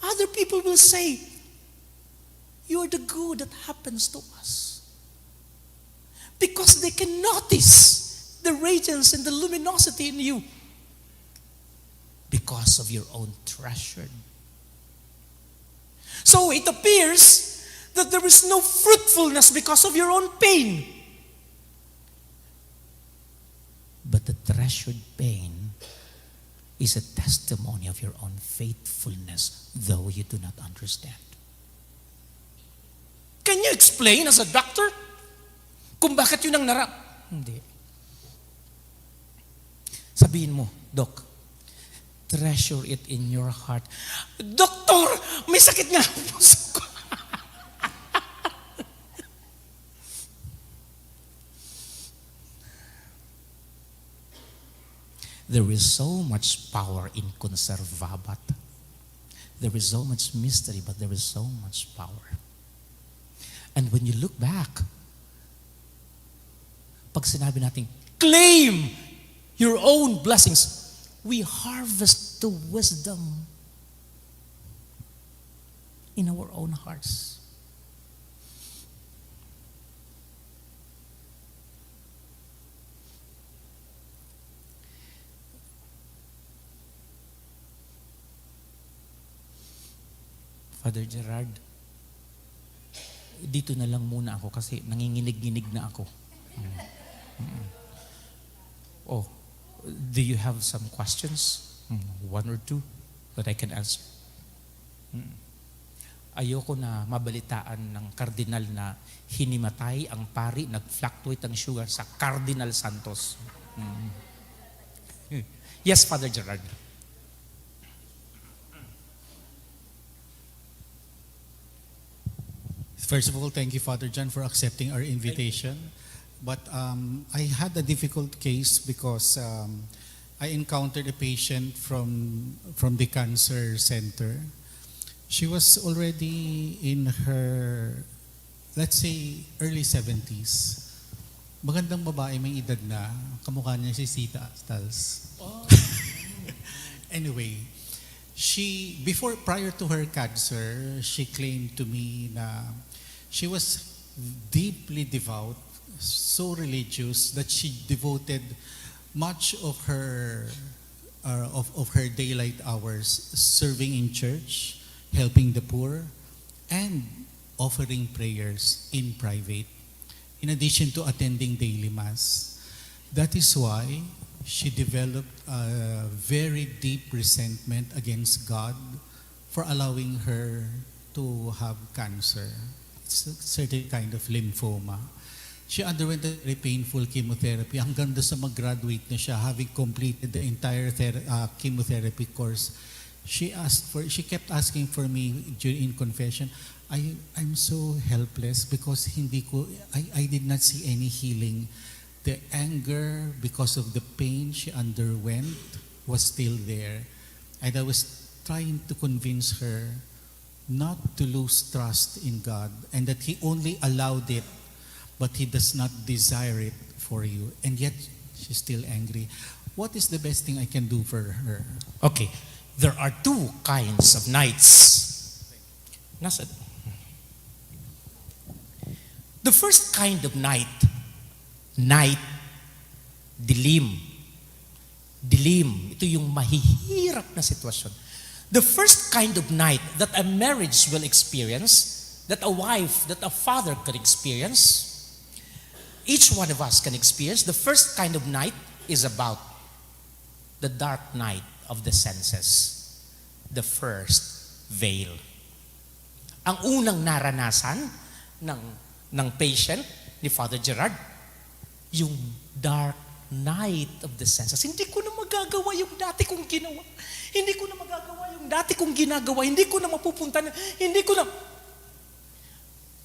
Other people will say, you're the good that happens to us. Because they can notice the radiance and the luminosity in you. Because of your own treasure. So it appears that there is no fruitfulness because of your own pain. But the treasured pain is a testimony of your own faithfulness, though you do not understand. Can you explain as a doctor kung bakit yun ang Hindi. Sabihin mo, Doc, treasure it in your heart. Doktor, may sakit nga ang puso ko. There is so much power in conservabat. There is so much mystery, but there is so much power. And when you look back, pag sinabi natin, claim your own blessings, we harvest the wisdom in our own hearts. Father Gerard, dito na lang muna ako kasi nanginginig-nginig na ako. Oh, do you have some questions? One or two that I can answer? Ayoko na mabalitaan ng kardinal na hinimatay ang pari, nag-fluctuate ang sugar sa Cardinal Santos. Yes, Father Gerard. First of all, thank you, Father John, for accepting our invitation. But I had a difficult case because I encountered a patient from the cancer center. She was already in her, let's say, early 70s. Magandang babae, may edad na. Kamukha niya si Sita Astals. Oh. Anyway, prior to her cancer, she claimed to me na she was deeply devout, so religious that she devoted much of her daylight hours serving in church, helping the poor, and offering prayers in private, in addition to attending daily mass. That is why she developed a very deep resentment against God for allowing her to have cancer. It's a certain kind of lymphoma. She underwent a very painful chemotherapy hanggang doon sa mag-graduate na siya, having completed the entire chemotherapy course. She kept asking for me in confession, I'm so helpless because I did not see any healing. The anger because of the pain she underwent was still there. And I was trying to convince her not to lose trust in God and that He only allowed it but he does not desire it for you, and yet she's still angry. What is the best thing I can do for her? Okay, there are two kinds of nights. Nasa? The first kind of night, dilim. Dilim, ito yung mahihirap na sitwasyon. The first kind of night that a marriage will experience, that a wife, that a father can experience, each one of us can experience, the first kind of night is about the dark night of the senses, the first veil. Ang unang naranasan ng patient ni Father Gerard, yung dark night of the senses. Hindi ko na magagawa yung dati kong ginawa. Hindi ko na magagawa yung dati kong ginagawa. Hindi ko na mapupunta na, hindi ko na.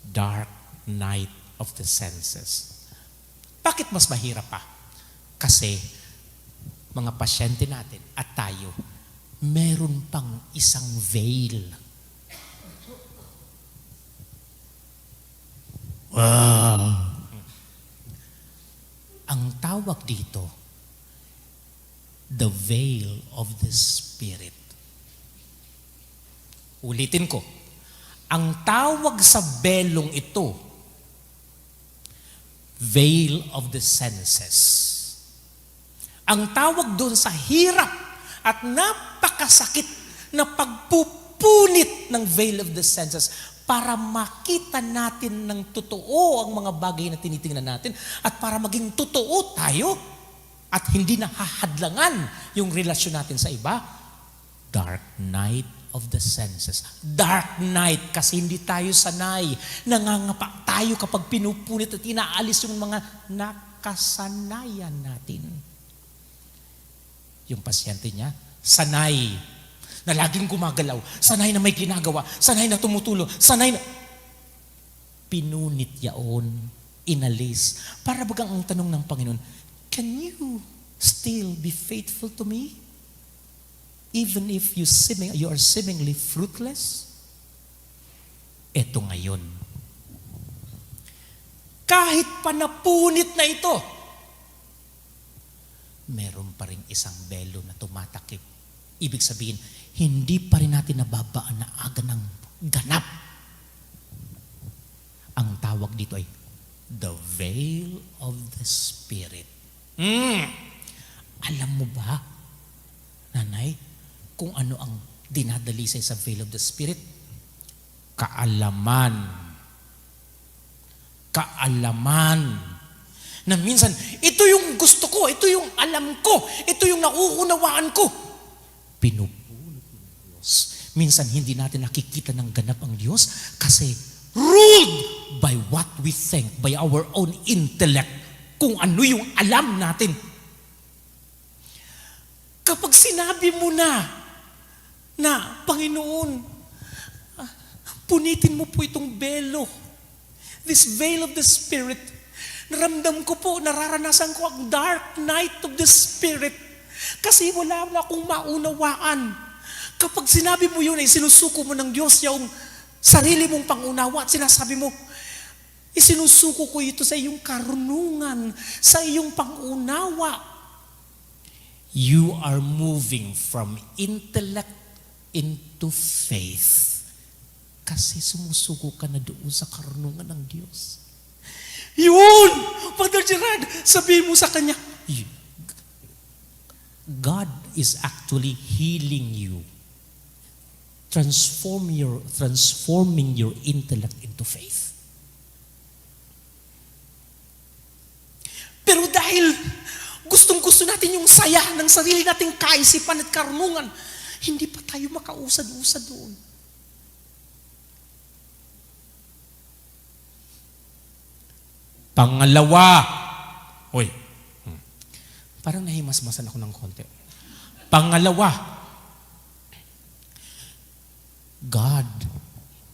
Dark night of the senses. Bakit mas mahirap pa? Kasi mga pasyente natin at tayo, meron pang isang veil. Wow. Ang tawag dito, the veil of the Spirit. Ulitin ko, ang tawag sa belong ito, veil of the senses. Ang tawag doon sa hirap at napakasakit na pagpupunit ng veil of the senses para makita natin ng totoo ang mga bagay na tinitingnan natin at para maging totoo tayo at hindi na hahadlangan yung relasyon natin sa iba. Dark night of the senses. Dark night kasi hindi tayo sanay. Nangangapa tayo kapag pinupunit at inaalis yung mga nakasanayan natin. Yung pasyente niya, sanay na laging gumagalaw, sanay na may ginagawa, sanay na tumutulo, sanay na pinunit yaon, inalis. Para bagang ang tanong ng Panginoon, can you still be faithful to me? Even if you are seemingly fruitless? Eto ngayon. Kahit pa napunit na ito, meron pa rin isang belo na tumatakip. Ibig sabihin, hindi pa rin natin nababaan na aga ng ganap. Ang tawag dito ay the veil of the Spirit. Alam mo ba, nanay, kung ano ang dinadalisay sa veil of the Spirit? Kaalaman. Kaalaman. Na minsan, ito yung gusto ko, ito yung alam ko, ito yung nauunawaan ko. Pinupulot ng Diyos. Minsan hindi natin nakikita ng ganap ang Diyos kasi ruled by what we think, by our own intellect, kung ano yung alam natin. Kapag sinabi mo na, Panginoon, punitin mo po itong belo, this veil of the Spirit, naramdam ko po, nararanasan ko ang dark night of the Spirit. Kasi wala na akong maunawaan. Kapag sinabi mo yun, ay sinusuko mo ng Diyos yung sarili mong pangunawa at sinasabi mo, isinusuko ko ito sa iyong karunungan, sa iyong pangunawa. You are moving from intellect into faith. Kasi sumusuko ka na doon sa karunungan ng Diyos. Yun! Father Gerard, sabihin mo sa kanya, God is actually healing you. Transforming your intellect into faith. Pero dahil gustong-gusto natin yung saya ng sarili nating kaisipan at karunungan, hindi pa tayo makausad-usad doon. Pangalawa, parang nahimasmasan ako ng konti. Pangalawa, God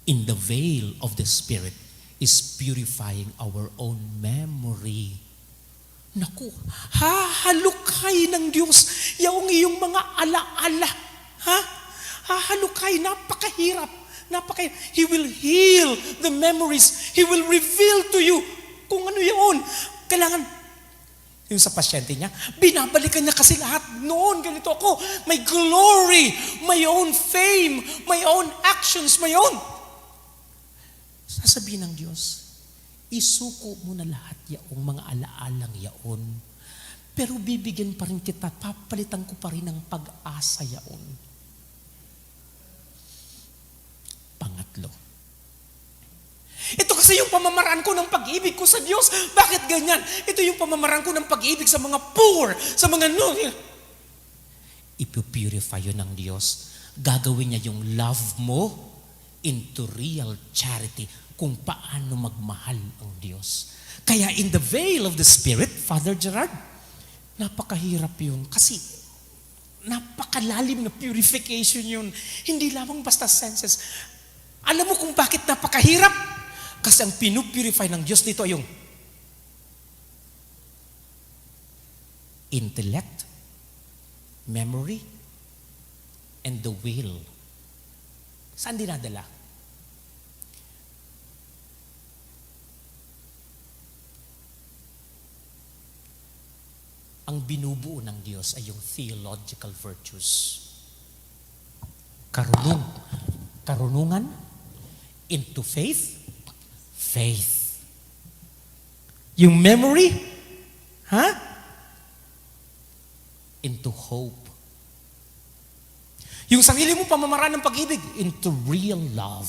in the veil of the Spirit is purifying our own memory. Naku, hahalukay ng Diyos yung iyong mga alaala. Hahalukay, napakahirap. He will heal the memories. He will reveal to you kung ano yun. Kailangan, yung sa pasyente niya, binabalikan niya kasi lahat noon, ganito ako, may glory, my own fame, my own actions, my own. Sasabihin ng Diyos, isuko mo na lahat yaong mga alaalang yaon. Pero bibigyan pa rin kita, papalitan ko pa rin ng pag-asa yaon. Pangatlo, ito kasi yung pamamaraan ko ng pag-ibig ko sa Diyos. Bakit ganyan? Ito yung pamamaraan ko ng pag-ibig sa mga poor, sa mga no. Ipupurify yun ng Diyos. Gagawin niya yung love mo into real charity kung paano magmahal ang Diyos. Kaya in the veil of the Spirit, Father Gerard, napakahirap yun. Kasi napakalalim na purification yun. Hindi lamang basta senses. Alam mo kung bakit napakahirap? Kasi ang pinupurify ng Diyos dito ay yung intellect, memory, and the will. Saan dinadala? Ang binubuo ng Diyos ay yung theological virtues. Karunungan into faith, yung memory, into hope. Yung sarili mo pamamaraan ng pag-ibig, into real love.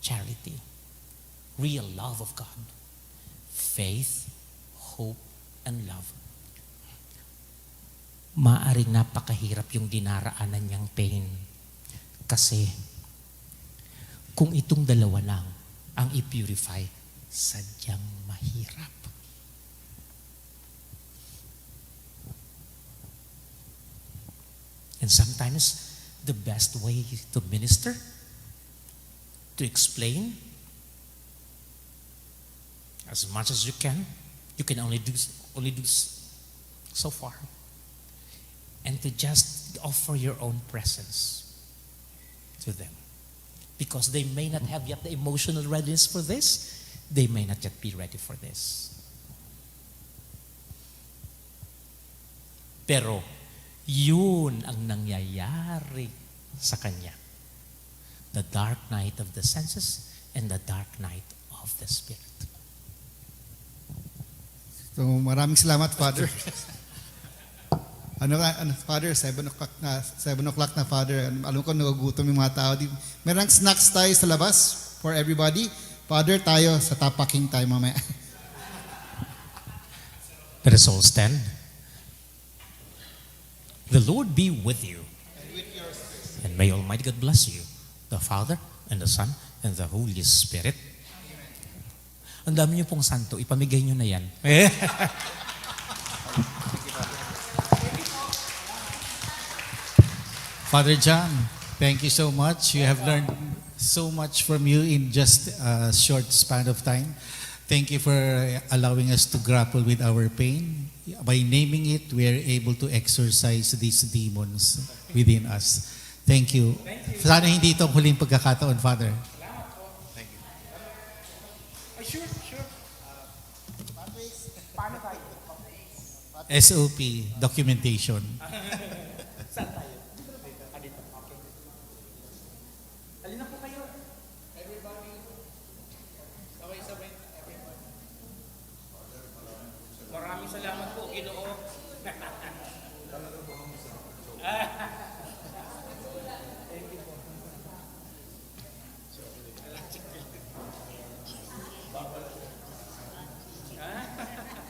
Charity. Real love of God. Faith, hope, and love. Maaring napakahirap yung dinaraanan niyang pain. Kasi, kung itong dalawa lang ang i-purify, sadyang mahirap. And sometimes, the best way to minister, to explain, as much as you can only do so far. And to just offer your own presence to them. Because they may not have yet the emotional readiness for this. They may not yet be ready for this. Pero, yun ang nangyayari sa kanya. The dark night of the senses and the dark night of the spirit. So maraming salamat, Father. Father, 7 o'clock na, Father. Alam ko, nagugutom yung mga tao. Merang snacks tayo sa labas for everybody. Father, tayo sa tapaking tayo mamaya. Let us all stand. The Lord be with you. And may Almighty God bless you, the Father, and the Son, and the Holy Spirit. Ang dami niyo pong santo, ipamigay niyo na yan. Father John, thank you so much. You have learned so much from you in just a short span of time. Thank you for allowing us to grapple with our pain. By naming it, we are able to exorcise these demons within us. Thank you. Sana hindi ito ang huling pagkakataon, Father. Thank you. SOP, documentation. Saan tayo? Dito. Okay. Halina po kayo. Everybody. Sabay-sabay. Everybody. Maraming salamat po, Ginoo.